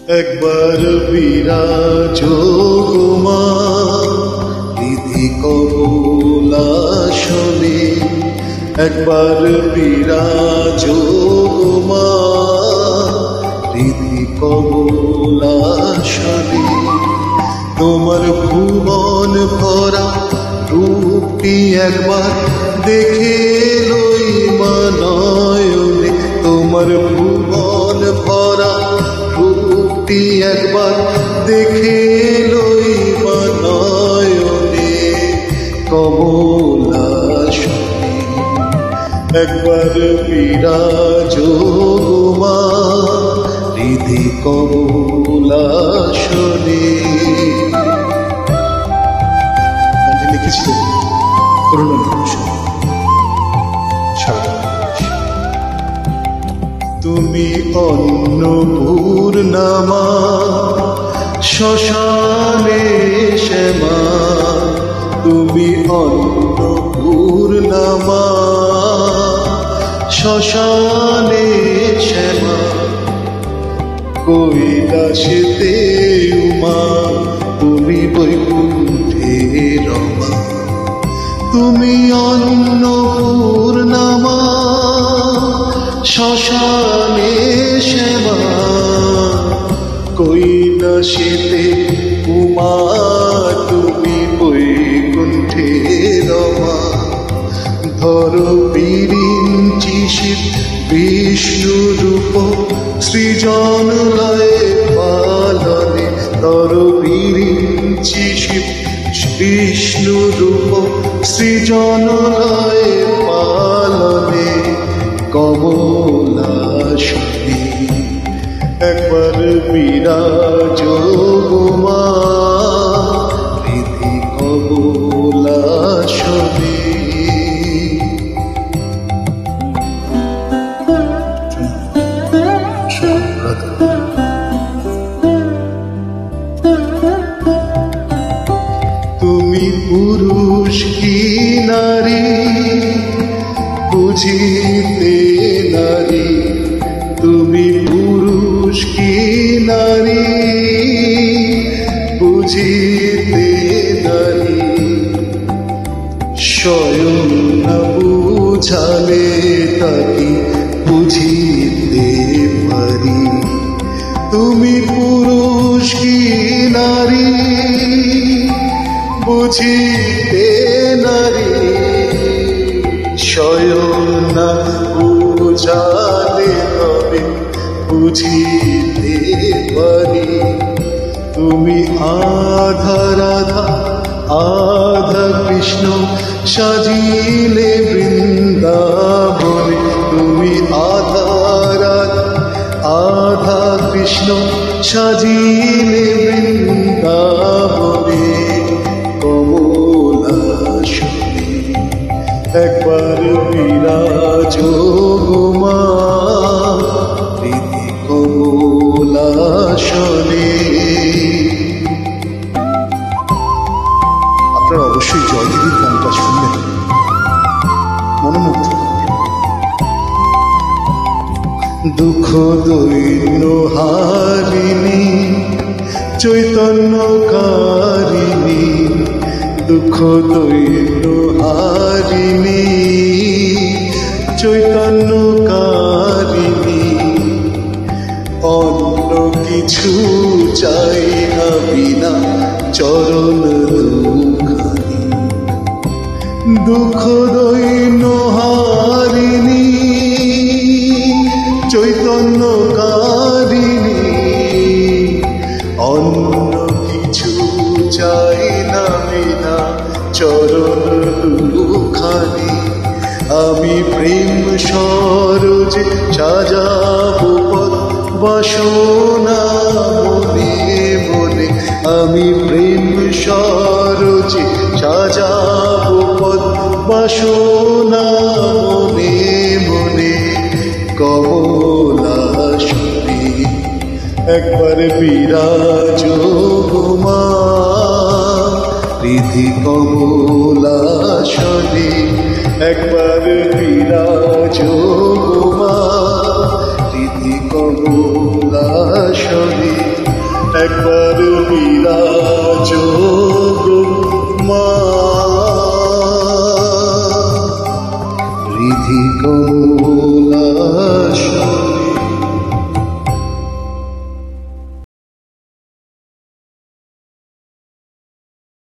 একবার বিরাজ মা হৃদি কমলাসনে, একবার বিরাজ মা হৃদি কমলাসনে। তোমার ভুবন ভরা রূপটি একবার দেখে লই মা নয়নে, তোমার ভুবন ভরা রূপটি একবার দেখে লই মা নয়নে কমলাসনে। একবার বিরাজ মা হৃদি কমলাসনে। লিখেছিলেন তুমি অন্নপূর্ণা মা শ্মশানে শ্যামা, তুমি অন্নপূর্ণা মা শ্মশানে শ্যামা। কৈলাসেতে উমা তুমি বৈকুণ্ঠে রমা, তুমি অন্নপূর্ণা মা শ্মশানে শ্যামা। কৈলাসেতে উমা তুমি বৈকুণ্ঠে রমা। ধরো বিরিঞ্চি শিব বিষ্ণু রূপ সৃজন লয়ে পালনে, ধরো বিরিঞ্চি শিব বিষ্ণু রূপ সৃজন লয়ে পালনে কমলাসনে। একবার বিরাজ মা হৃদি কমলাসনে। তুমি পুরুষ কি নারী বুঝিতে নারী, তুমি পুরুষ কি নারী বুঝিতে নারী। স্বয়ং না বুঝালে তাকে বুঝিতে পারি। তুমি পুরুষ কি নারী বুঝিতে নারী, স্বয়ং না বুঝালে তবে বুঝিতে পারি। তুমি আধা রাধা আধা কৃষ্ণ সাজিলে বৃন্দাবনে, তুমি আধা রাধা আধা কৃষ্ণ সাজিলে বৃন্দাবনে কমলাসনে। একবার বিরাজ মা হৃদি কমলাসনে। আপনারা অবশ্যই জয়দেবীর গানটা শুনলেন, মনোমুগ্ধ। দুঃখ দৈন্য হারিণী চৈতন্যকারিণী, দুঃখ দৈন্য হারিণী চৈতন্যকারিণী। অন্য কিছু চাই না বিনা চরণ দুখানি, দুঃখ দৈন্য হারিণী চৈতন্যকারিণী। অন্য কিছু চাই না বিনা চরণ দুখানি। আমি প্রেম সরোজে সাজাবো পথ বাসনা মনে মনে, আমি প্রেম সরোজে সাজাবো পথ বাসনা মনে মনে কমলাসনে। একবার বিরাজ মা হৃদি কমলাসনে, একবার বিরাজ মা হৃদি কমলাসনে। একবার বিরাজ গো মা রিধি কমলা